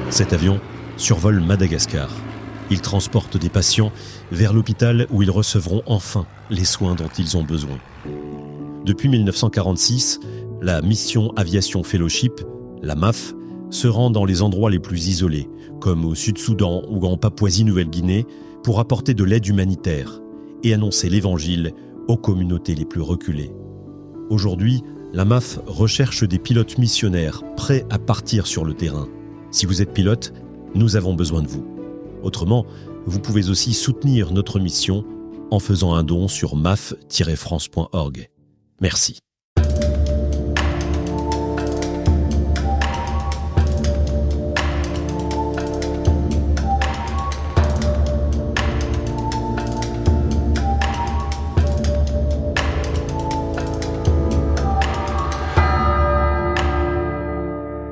Cet avion survole Madagascar. Il transporte des patients vers l'hôpital où ils recevront enfin les soins dont ils ont besoin. Depuis 1946, la Mission Aviation Fellowship, la MAF, se rend dans les endroits les plus isolés, comme au Sud-Soudan ou en Papouasie-Nouvelle-Guinée, pour apporter de l'aide humanitaire et annoncer l'Évangile aux communautés les plus reculées. Aujourd'hui, la MAF recherche des pilotes missionnaires prêts à partir sur le terrain. Si vous êtes pilote, nous avons besoin de vous. Autrement, vous pouvez aussi soutenir notre mission en faisant un don sur maf-france.org. Merci.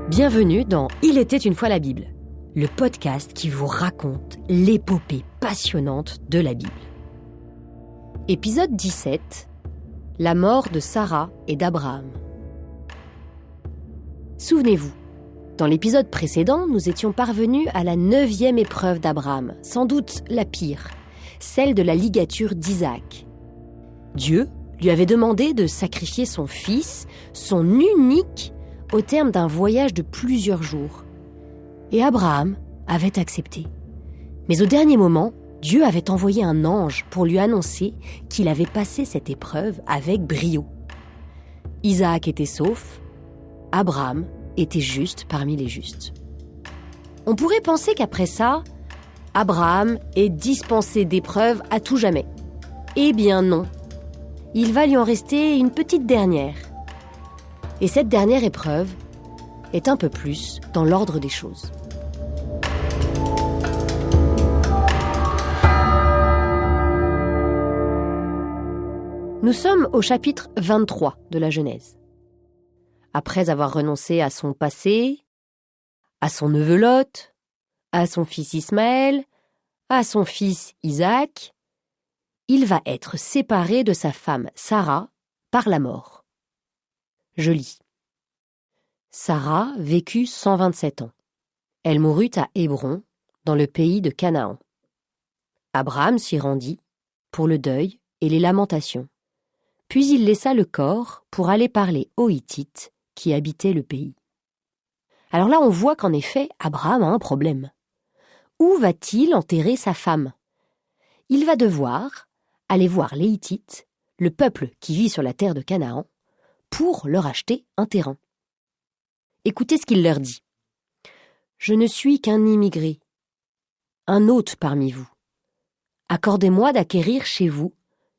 Bienvenue dans Il était une fois la Bible, le podcast qui vous raconte l'épopée passionnante de la Bible. Épisode 17, la mort de Sarah et d'Abraham. Souvenez-vous, dans l'épisode précédent, nous étions parvenus à la 9e épreuve d'Abraham, sans doute la pire, celle de la ligature d'Isaac. Dieu lui avait demandé de sacrifier son fils, son unique, au terme d'un voyage de plusieurs jours. Et Abraham avait accepté. Mais au dernier moment, Dieu avait envoyé un ange pour lui annoncer qu'il avait passé cette épreuve avec brio. Isaac était sauf, Abraham était juste parmi les justes. On pourrait penser qu'après ça, Abraham est dispensé d'épreuves à tout jamais. Eh bien non. Il va lui en rester une petite dernière. Et cette dernière épreuve est un peu plus dans l'ordre des choses. Nous sommes au chapitre 23 de la Genèse. Après avoir renoncé à son passé, à son neveu Lot, à son fils Ismaël, à son fils Isaac, il va être séparé de sa femme Sarah par la mort. Je lis. Sarah vécut 127 ans. Elle mourut à Hébron, dans le pays de Canaan. Abraham s'y rendit pour le deuil et les lamentations. Puis il laissa le corps pour aller parler aux Hittites qui habitaient le pays. Alors là, on voit qu'en effet, Abraham a un problème. Où va-t-il enterrer sa femme ? Il va devoir aller voir les Hittites, le peuple qui vit sur la terre de Canaan, pour leur acheter un terrain. Écoutez ce qu'il leur dit. « Je ne suis qu'un immigré, un hôte parmi vous. Accordez-moi d'acquérir chez vous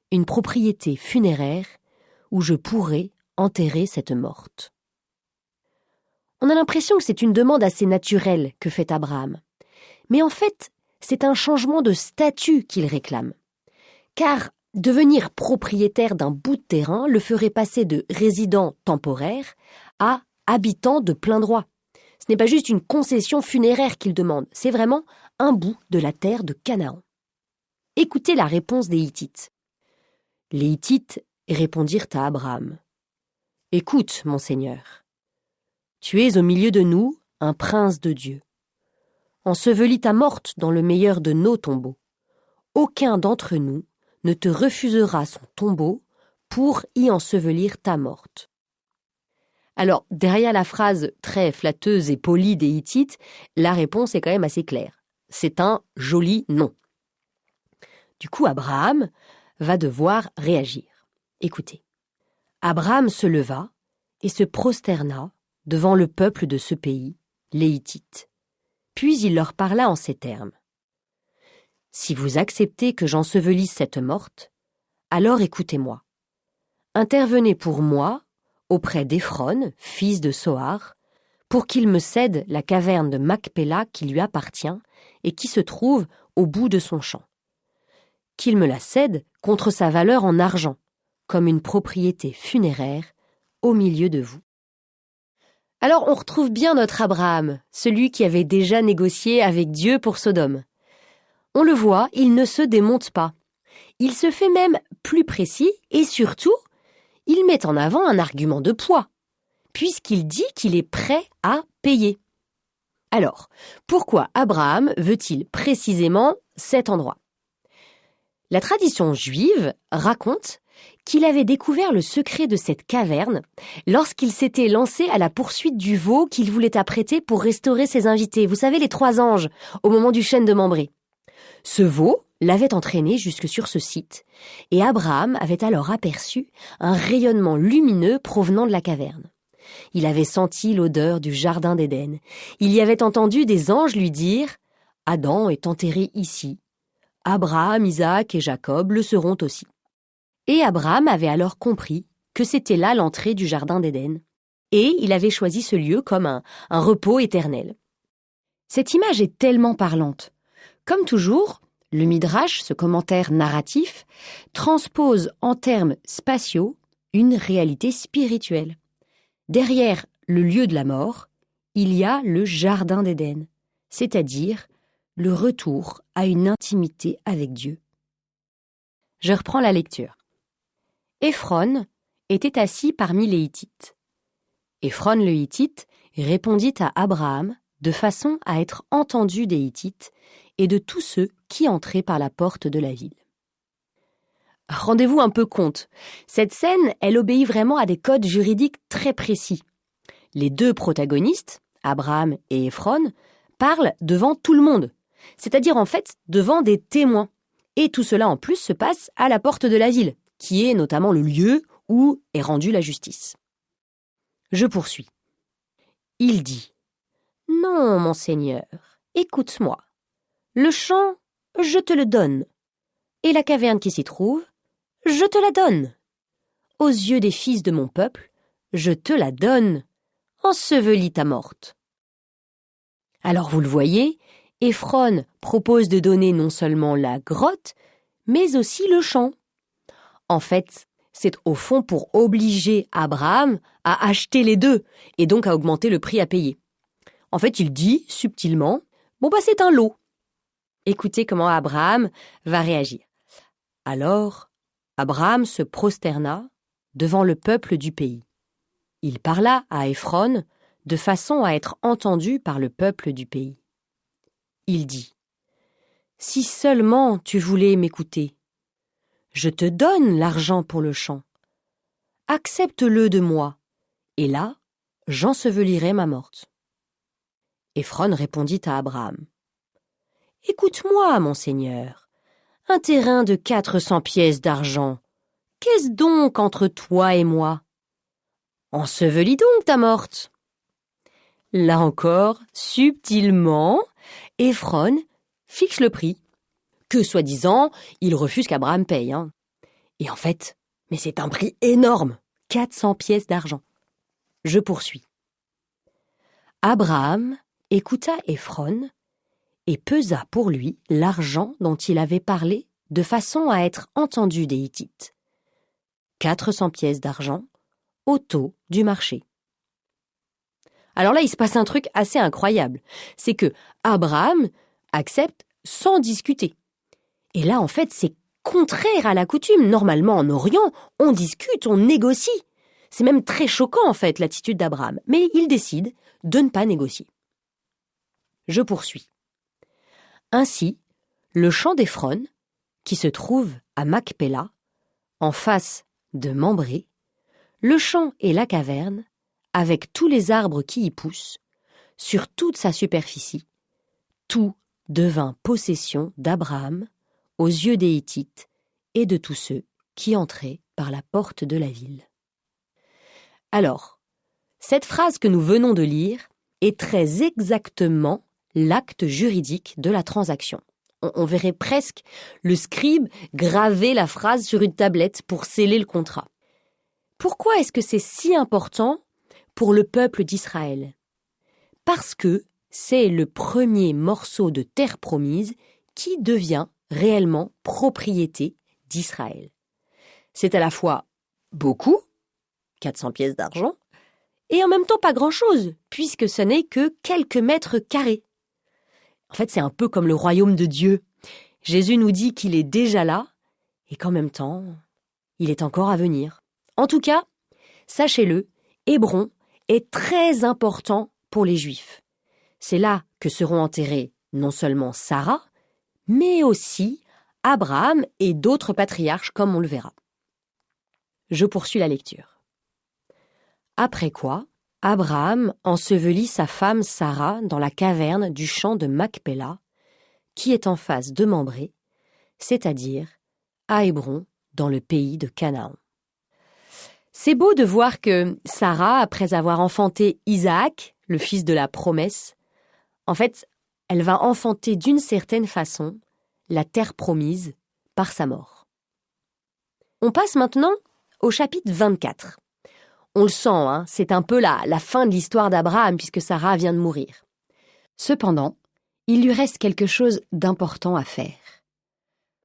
une propriété funéraire où je pourrai enterrer cette morte. » On a l'impression que c'est une demande assez naturelle que fait Abraham. Mais en fait, c'est un changement de statut qu'il réclame. Car devenir propriétaire d'un bout de terrain le ferait passer de résident temporaire à habitant de plein droit. Ce n'est pas juste une concession funéraire qu'il demande, c'est vraiment un bout de la terre de Canaan. Écoutez la réponse des Hittites. Les Hittites répondirent à Abraham. « Écoute, mon Seigneur, tu es au milieu de nous un prince de Dieu. Ensevelis ta morte dans le meilleur de nos tombeaux. Aucun d'entre nous ne te refusera son tombeau pour y ensevelir ta morte. » Alors, derrière la phrase très flatteuse et polie des Hittites, la réponse est quand même assez claire. C'est un joli non. Du coup, Abraham va devoir réagir. Écoutez. Abraham se leva et se prosterna devant le peuple de ce pays, les Hittites. Puis il leur parla en ces termes. « Si vous acceptez que j'ensevelisse cette morte, alors écoutez-moi. Intervenez pour moi auprès d'Éphron, fils de Sohar, pour qu'il me cède la caverne de Macpéla qui lui appartient et qui se trouve au bout de son champ. Qu'il me la cède contre sa valeur en argent, comme une propriété funéraire au milieu de vous. » Alors on retrouve bien notre Abraham, celui qui avait déjà négocié avec Dieu pour Sodome. On le voit, il ne se démonte pas. Il se fait même plus précis et surtout, il met en avant un argument de poids, puisqu'il dit qu'il est prêt à payer. Alors, pourquoi Abraham veut-il précisément cet endroit ? La tradition juive raconte qu'il avait découvert le secret de cette caverne lorsqu'il s'était lancé à la poursuite du veau qu'il voulait apprêter pour restaurer ses invités. Vous savez, les 3 anges, au moment du chêne de Mambré. Ce veau l'avait entraîné jusque sur ce site, et Abraham avait alors aperçu un rayonnement lumineux provenant de la caverne. Il avait senti l'odeur du jardin d'Éden. Il y avait entendu des anges lui dire « Adam est enterré ici. Abraham, Isaac et Jacob le seront aussi. » Et Abraham avait alors compris que c'était là l'entrée du jardin d'Éden. Et il avait choisi ce lieu comme un repos éternel. Cette image est tellement parlante. Comme toujours, le Midrash, ce commentaire narratif, transpose en termes spatiaux une réalité spirituelle. Derrière le lieu de la mort, il y a le jardin d'Éden, c'est-à-dire le retour à une intimité avec Dieu. Je reprends la lecture. Éphron était assis parmi les Hittites. Éphron le Hittite répondit à Abraham de façon à être entendu des Hittites et de tous ceux qui entraient par la porte de la ville. Rendez-vous un peu compte, cette scène, elle obéit vraiment à des codes juridiques très précis. Les 2 protagonistes, Abraham et Éphron, parlent devant tout le monde, c'est-à-dire en fait devant des témoins. Et tout cela en plus se passe à la porte de la ville, qui est notamment le lieu où est rendue la justice. Je poursuis. Il dit « Non, mon Seigneur, écoute-moi. Le champ, je te le donne, et la caverne qui s'y trouve, je te la donne. Aux yeux des fils de mon peuple, je te la donne. Ensevelis ta morte. » Alors vous le voyez, Éphron propose de donner non seulement la grotte, mais aussi le champ. En fait, c'est au fond pour obliger Abraham à acheter les 2 et donc à augmenter le prix à payer. En fait, il dit subtilement « Bon c'est un lot. » Écoutez comment Abraham va réagir. Alors, Abraham se prosterna devant le peuple du pays. Il parla à Éphron de façon à être entendu par le peuple du pays. Il dit « Si seulement tu voulais m'écouter, je te donne l'argent pour le champ. Accepte-le de moi, et là, j'ensevelirai ma morte. » Éphron répondit à Abraham « Écoute-moi, mon Seigneur, un terrain de 400 pièces d'argent, qu'est-ce donc entre toi et moi? Ensevelis donc ta morte. » Là encore, subtilement, Éphron fixe le prix, que soi-disant, il refuse qu'Abraham paye. Et en fait, mais c'est un prix énorme, 400 pièces d'argent. Je poursuis. Abraham écouta Éphron et pesa pour lui l'argent dont il avait parlé de façon à être entendu des Hittites. 400 pièces d'argent au taux du marché. Alors là, il se passe un truc assez incroyable. C'est que Abraham accepte sans discuter. Et là, en fait, c'est contraire à la coutume. Normalement, en Orient, on discute, on négocie. C'est même très choquant, en fait, l'attitude d'Abraham. Mais il décide de ne pas négocier. Je poursuis. Ainsi, le champ d'Éphron, qui se trouve à Macpéla, en face de Mambré, le champ et la caverne, avec tous les arbres qui y poussent, sur toute sa superficie, tout devint possession d'Abraham aux yeux des Hittites et de tous ceux qui entraient par la porte de la ville. Alors, cette phrase que nous venons de lire est très exactement l'acte juridique de la transaction. On verrait presque le scribe graver la phrase sur une tablette pour sceller le contrat. Pourquoi est-ce que c'est si important pour le peuple d'Israël? Parce que c'est le premier morceau de terre promise qui devient réellement propriété d'Israël. C'est à la fois beaucoup, 400 pièces d'argent, et en même temps pas grand-chose, puisque ce n'est que quelques mètres carrés. En fait, c'est un peu comme le royaume de Dieu. Jésus nous dit qu'il est déjà là, et qu'en même temps, il est encore à venir. En tout cas, sachez-le, Hébron est très important pour les Juifs. C'est là que seront enterrés non seulement Sarah, mais aussi Abraham et d'autres patriarches comme on le verra. Je poursuis la lecture. Après quoi, Abraham ensevelit sa femme Sarah dans la caverne du champ de Macpéla, qui est en face de Mambré, c'est-à-dire à Hébron, dans le pays de Canaan. C'est beau de voir que Sarah, après avoir enfanté Isaac, le fils de la promesse, en fait, elle va enfanter d'une certaine façon la terre promise par sa mort. On passe maintenant au chapitre 24. On le sent, c'est un peu la fin de l'histoire d'Abraham puisque Sarah vient de mourir. Cependant, il lui reste quelque chose d'important à faire.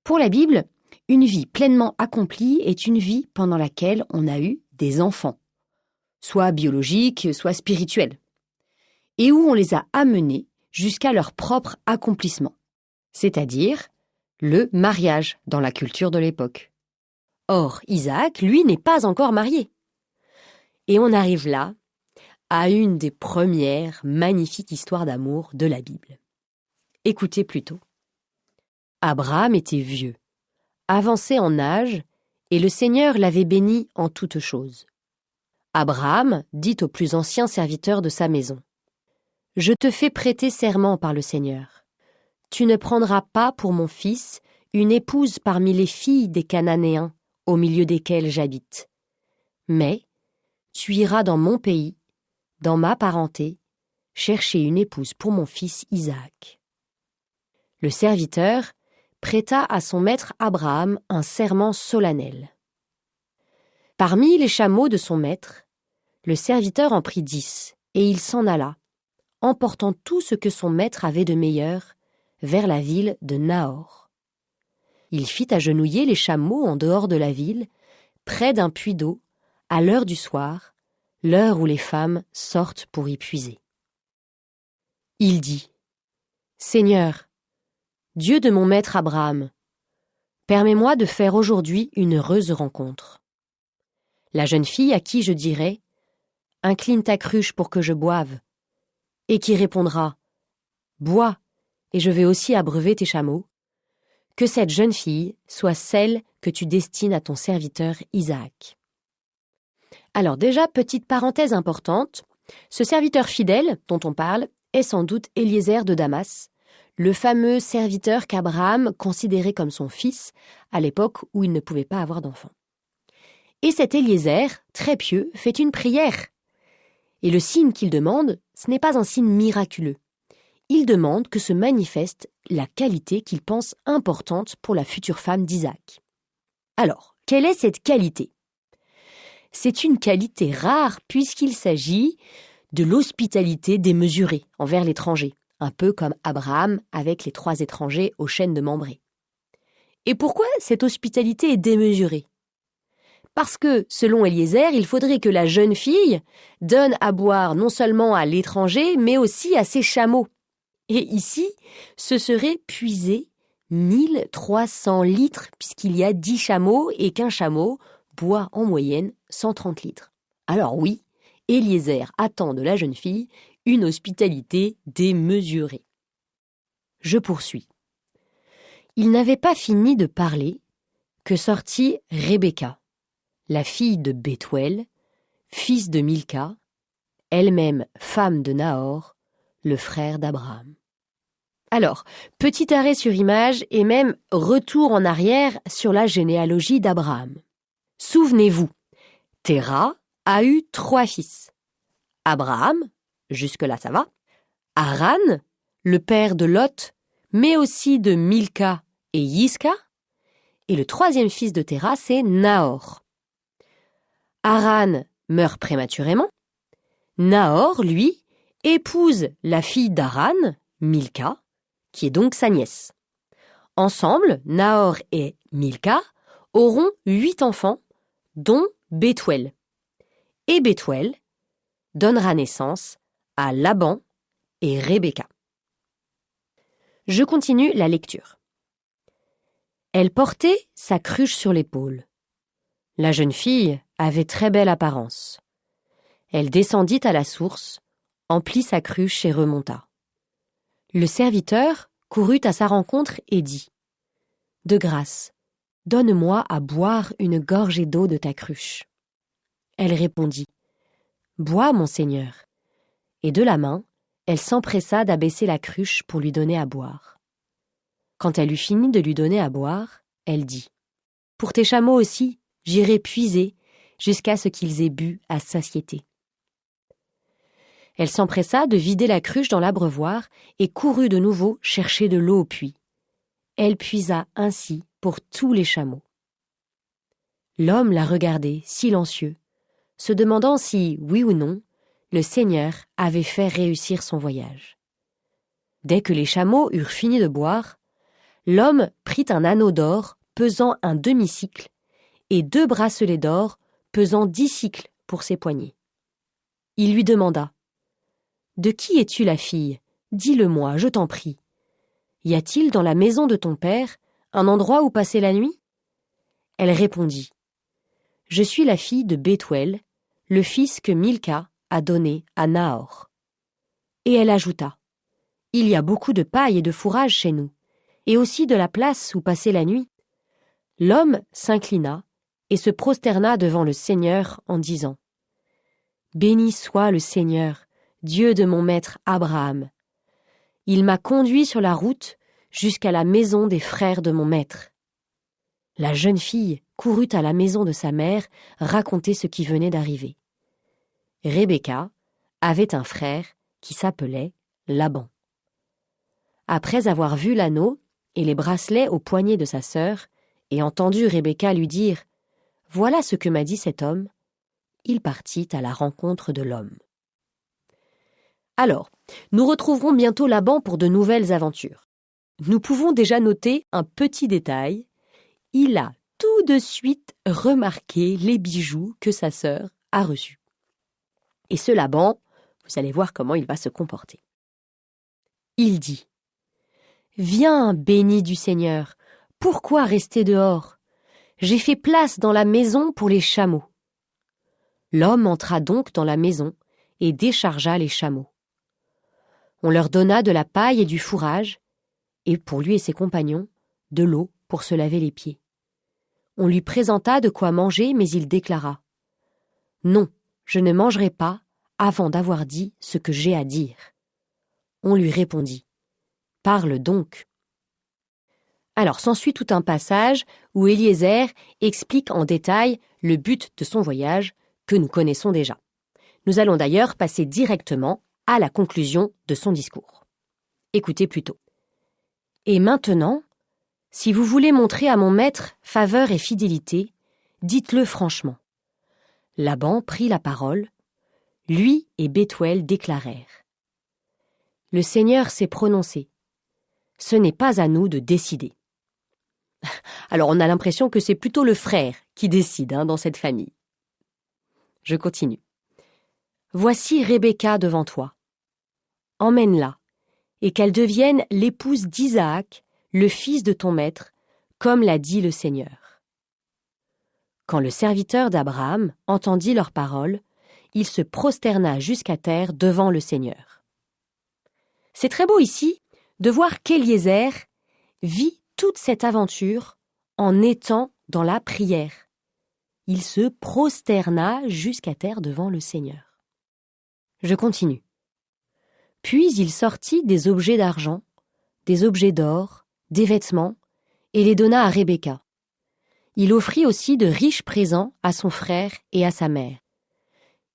Pour la Bible, une vie pleinement accomplie est une vie pendant laquelle on a eu des enfants, soit biologiques, soit spirituels, et où on les a amenés jusqu'à leur propre accomplissement, c'est-à-dire le mariage dans la culture de l'époque. Or, Isaac, lui, n'est pas encore marié. Et on arrive là à une des premières magnifiques histoires d'amour de la Bible. Écoutez plutôt. Abraham était vieux, avancé en âge, et le Seigneur l'avait béni en toutes choses. Abraham dit au plus ancien serviteur de sa maison : « Je te fais prêter serment par le Seigneur. Tu ne prendras pas pour mon fils une épouse parmi les filles des Cananéens, au milieu desquels j'habite. Mais tu iras dans mon pays, dans ma parenté, chercher une épouse pour mon fils Isaac. » Le serviteur prêta à son maître Abraham un serment solennel. Parmi les chameaux de son maître, le serviteur en prit 10, et il s'en alla, emportant tout ce que son maître avait de meilleur, vers la ville de Nahor. Il fit agenouiller les chameaux en dehors de la ville, près d'un puits d'eau, à l'heure du soir, l'heure où les femmes sortent pour y puiser. Il dit : « Seigneur, Dieu de mon maître Abraham, permets-moi de faire aujourd'hui une heureuse rencontre. La jeune fille à qui je dirai : incline ta cruche pour que je boive, et qui répondra : bois, et je vais aussi abreuver tes chameaux, que cette jeune fille soit celle que tu destines à ton serviteur Isaac. » Alors déjà, petite parenthèse importante, ce serviteur fidèle dont on parle est sans doute Éliézer de Damas, le fameux serviteur qu'Abraham considérait comme son fils à l'époque où il ne pouvait pas avoir d'enfant. Et cet Éliézer, très pieux, fait une prière. Et le signe qu'il demande, ce n'est pas un signe miraculeux. Il demande que se manifeste la qualité qu'il pense importante pour la future femme d'Isaac. Alors, quelle est cette qualité ? C'est une qualité rare puisqu'il s'agit de l'hospitalité démesurée envers l'étranger, un peu comme Abraham avec les 3 étrangers aux chênes de Mambré. Et pourquoi cette hospitalité est démesurée ? Parce que, selon Éliézer, il faudrait que la jeune fille donne à boire non seulement à l'étranger, mais aussi à ses chameaux. Et ici, ce serait puiser 1300 litres, puisqu'il y a 10 chameaux et qu'un chameau boit en moyenne 130 litres. Alors oui, Éliézer attend de la jeune fille une hospitalité démesurée. Je poursuis. Il n'avait pas fini de parler que sortit Rebecca, la fille de Bethuel, fils de Milca, elle-même femme de Nahor, le frère d'Abraham. Alors, petit arrêt sur image et même retour en arrière sur la généalogie d'Abraham. Souvenez-vous, Téra a eu 3 fils. Abraham, jusque-là ça va, Haran, le père de Lot, mais aussi de Milca et Yisca, et le 3e fils de Téra, c'est Nahor. Haran meurt prématurément. Nahor, lui, épouse la fille d'Haran, Milca, qui est donc sa nièce. Ensemble, Nahor et Milca auront 8 enfants, dont Bethuel. Et Bethuel donnera naissance à Laban et Rebecca. Je continue la lecture. Elle portait sa cruche sur l'épaule. La jeune fille avait très belle apparence. Elle descendit à la source, emplit sa cruche et remonta. Le serviteur courut à sa rencontre et dit « De grâce, donne-moi à boire une gorgée d'eau de ta cruche. » Elle répondit « Bois, mon seigneur. » Et de la main, elle s'empressa d'abaisser la cruche pour lui donner à boire. Quand elle eut fini de lui donner à boire, elle dit « Pour tes chameaux aussi, j'irai puiser jusqu'à ce qu'ils aient bu à satiété. » Elle s'empressa de vider la cruche dans l'abreuvoir et courut de nouveau chercher de l'eau au puits. Elle puisa ainsi pour tous les chameaux. L'homme la regardait, silencieux, se demandant si, oui ou non, le Seigneur avait fait réussir son voyage. Dès que les chameaux eurent fini de boire, l'homme prit un anneau d'or pesant un demi-sicle et 2 bracelets d'or pesant 10 sicles pour ses poignets. Il lui demanda « De qui es-tu la fille ? Dis-le-moi, je t'en prie. Y a-t-il dans la maison de ton père un endroit où passer la nuit ?» Elle répondit « Je suis la fille de Bethuel, le fils que Milca a donné à Nahor. » Et elle ajouta « Il y a beaucoup de paille et de fourrage chez nous, et aussi de la place où passer la nuit. » L'homme s'inclina et se prosterna devant le Seigneur en disant « Béni soit le Seigneur, Dieu de mon maître Abraham. Il m'a conduit sur la route jusqu'à la maison des frères de mon maître. » La jeune fille courut à la maison de sa mère raconter ce qui venait d'arriver. Rebecca avait un frère qui s'appelait Laban. Après avoir vu l'anneau et les bracelets au poignet de sa sœur et entendu Rebecca lui dire « Voilà ce que m'a dit cet homme », il partit à la rencontre de l'homme. Alors, nous retrouverons bientôt Laban pour de nouvelles aventures. Nous pouvons déjà noter un petit détail. Il a tout de suite remarqué les bijoux que sa sœur a reçus. Et ce Laban, vous allez voir comment il va se comporter. Il dit « Viens, béni du Seigneur, pourquoi rester dehors ? J'ai fait place dans la maison pour les chameaux. » L'homme entra donc dans la maison et déchargea les chameaux. On leur donna de la paille et du fourrage, et pour lui et ses compagnons, de l'eau pour se laver les pieds. On lui présenta de quoi manger, mais il déclara « Non, je ne mangerai pas avant d'avoir dit ce que j'ai à dire. » On lui répondit « Parle donc. » Alors s'ensuit tout un passage où Eliezer explique en détail le but de son voyage que nous connaissons déjà. Nous allons d'ailleurs passer directement à la conclusion de son discours. Écoutez plutôt. « Et maintenant, si vous voulez montrer à mon maître faveur et fidélité, dites-le franchement. » Laban prit la parole. Lui et Bethuel déclarèrent. « Le Seigneur s'est prononcé. Ce n'est pas à nous de décider. » Alors on a l'impression que c'est plutôt le frère qui décide dans cette famille. Je continue. « Voici Rebecca devant toi. Emmène-la, et qu'elle devienne l'épouse d'Isaac, le fils de ton maître, comme l'a dit le Seigneur. » Quand le serviteur d'Abraham entendit leurs paroles, il se prosterna jusqu'à terre devant le Seigneur. C'est très beau ici de voir qu'Eliezer vit toute cette aventure en étant dans la prière. Il se prosterna jusqu'à terre devant le Seigneur. Je continue. Puis il sortit des objets d'argent, des objets d'or, des vêtements, et les donna à Rebecca. Il offrit aussi de riches présents à son frère et à sa mère.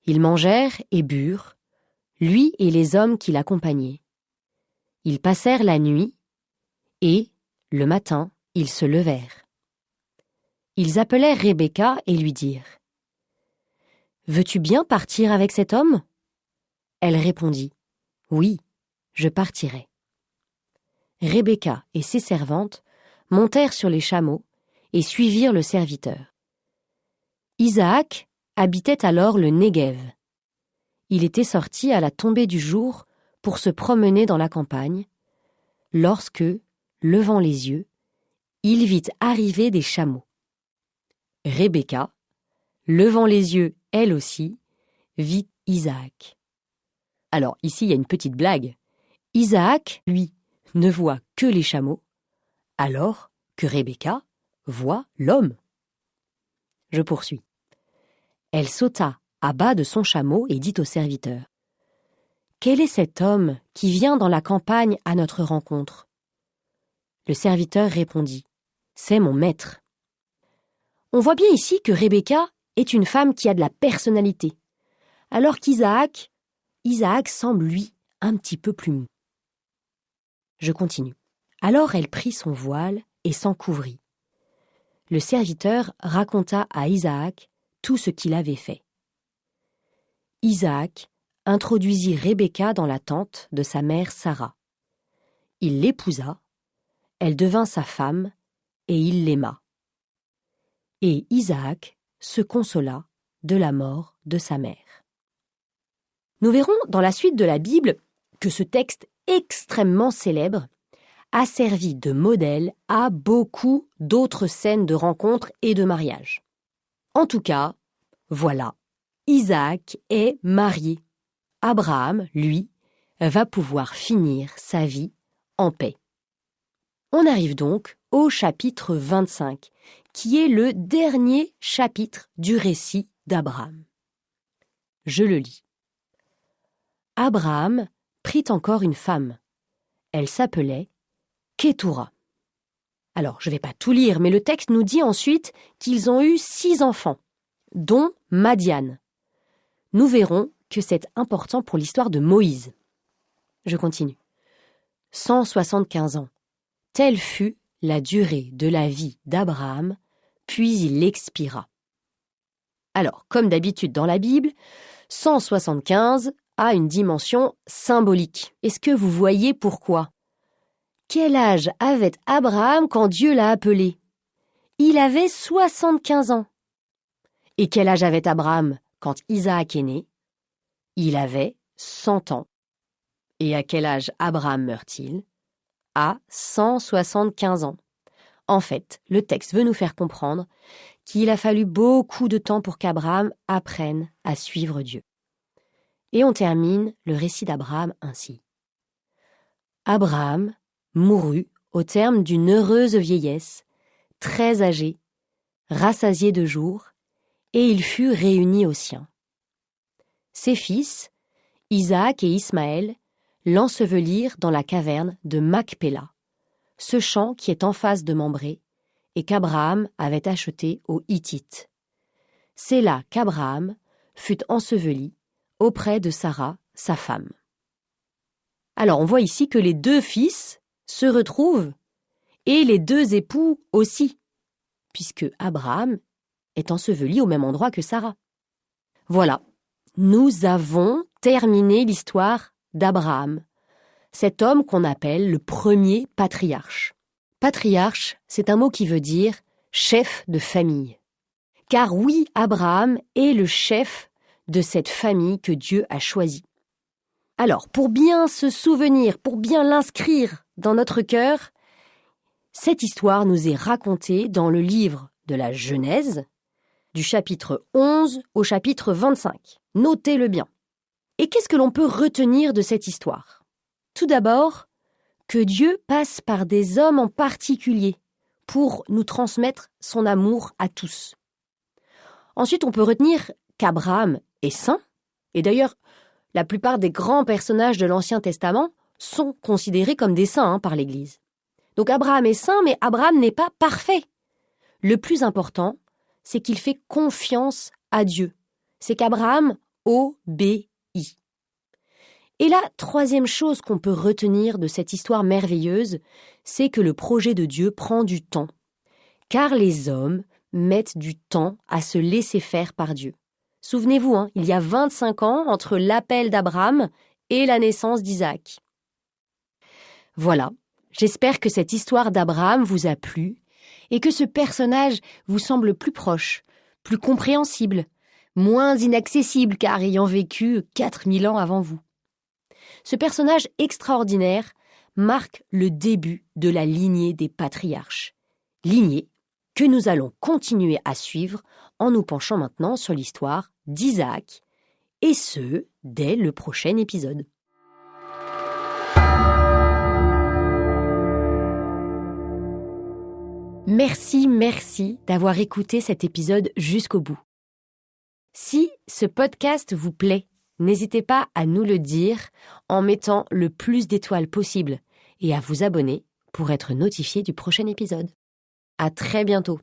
Ils mangèrent et burent, lui et les hommes qui l'accompagnaient. Ils passèrent la nuit, et, le matin, ils se levèrent. Ils appelèrent Rebecca et lui dirent « Veux-tu bien partir avec cet homme ?» Elle répondit « Oui, je partirai. » Rebecca et ses servantes montèrent sur les chameaux et suivirent le serviteur. Isaac habitait alors le Néguev. Il était sorti à la tombée du jour pour se promener dans la campagne, lorsque, levant les yeux, il vit arriver des chameaux. Rebecca, levant les yeux elle aussi, vit Isaac. Alors ici il y a une petite blague. Isaac, lui, ne voit que les chameaux, alors que Rebecca voit l'homme. Je poursuis. Elle sauta à bas de son chameau et dit au serviteur : « Quel est cet homme qui vient dans la campagne à notre rencontre ?» Le serviteur répondit : « C'est mon maître. » On voit bien ici que Rebecca est une femme qui a de la personnalité, alors qu'Isaac semble, lui, un petit peu plus mou. Je continue. Alors elle prit son voile et s'en couvrit. Le serviteur raconta à Isaac tout ce qu'il avait fait. Isaac introduisit Rebecca dans la tente de sa mère Sarah. Il l'épousa, elle devint sa femme et il l'aima. Et Isaac se consola de la mort de sa mère. Nous verrons dans la suite de la Bible que ce texte extrêmement célèbre a servi de modèle à beaucoup d'autres scènes de rencontres et de mariage. En tout cas, voilà, Isaac est marié. Abraham, lui, va pouvoir finir sa vie en paix. On arrive donc au chapitre 25, qui est le dernier chapitre du récit d'Abraham. Je le lis. Abraham prit encore une femme. Elle s'appelait Kétoura. Alors, je ne vais pas tout lire, mais le texte nous dit ensuite qu'ils ont eu 6 enfants, dont Madian. Nous verrons que c'est important pour l'histoire de Moïse. Je continue. 175 ans. Telle fut la durée de la vie d'Abraham, puis il expira. Alors, comme d'habitude dans la Bible, 175 a une dimension symbolique. Est-ce que vous voyez pourquoi ? Quel âge avait Abraham quand Dieu l'a appelé ? Il avait 75 ans. Et quel âge avait Abraham quand Isaac est né ? Il avait 100 ans. Et à quel âge Abraham meurt-il ? À 175 ans. En fait, le texte veut nous faire comprendre qu'il a fallu beaucoup de temps pour qu'Abraham apprenne à suivre Dieu. Et on termine le récit d'Abraham ainsi. Abraham mourut au terme d'une heureuse vieillesse, très âgé, rassasié de jours, et il fut réuni aux siens. Ses fils, Isaac et Ismaël, l'ensevelirent dans la caverne de Macpéla, ce champ qui est en face de Mambré et qu'Abraham avait acheté aux Hittites. C'est là qu'Abraham fut enseveli auprès de Sarah, sa femme. Alors on voit ici que les 2 fils se retrouvent et les 2 époux aussi, puisque Abraham est enseveli au même endroit que Sarah. Voilà, nous avons terminé l'histoire d'Abraham, cet homme qu'on appelle le premier patriarche. Patriarche, c'est un mot qui veut dire chef de famille. Car oui, Abraham est le chef de cette famille que Dieu a choisie. Alors, pour bien se souvenir, pour bien l'inscrire dans notre cœur, cette histoire nous est racontée dans le livre de la Genèse, du chapitre 11 au chapitre 25. Notez-le bien. Et qu'est-ce que l'on peut retenir de cette histoire ? Tout d'abord, que Dieu passe par des hommes en particulier pour nous transmettre son amour à tous. Ensuite, on peut retenir qu'Abraham est saint, et d'ailleurs, la plupart des grands personnages de l'Ancien Testament sont considérés comme des saints par l'Église. Donc Abraham est saint, mais Abraham n'est pas parfait. Le plus important, c'est qu'il fait confiance à Dieu. C'est qu'Abraham obéit. Et la troisième chose qu'on peut retenir de cette histoire merveilleuse, c'est que le projet de Dieu prend du temps, car les hommes mettent du temps à se laisser faire par Dieu. Souvenez-vous, il y a 25 ans entre l'appel d'Abraham et la naissance d'Isaac. Voilà, j'espère que cette histoire d'Abraham vous a plu et que ce personnage vous semble plus proche, plus compréhensible, moins inaccessible car ayant vécu 4000 ans avant vous. Ce personnage extraordinaire marque le début de la lignée des patriarches, lignée que nous allons continuer à suivre en nous penchant maintenant sur l'histoire d'Isaac, et ce, dès le prochain épisode. Merci d'avoir écouté cet épisode jusqu'au bout. Si ce podcast vous plaît, n'hésitez pas à nous le dire en mettant le plus d'étoiles possible et à vous abonner pour être notifié du prochain épisode. À très bientôt.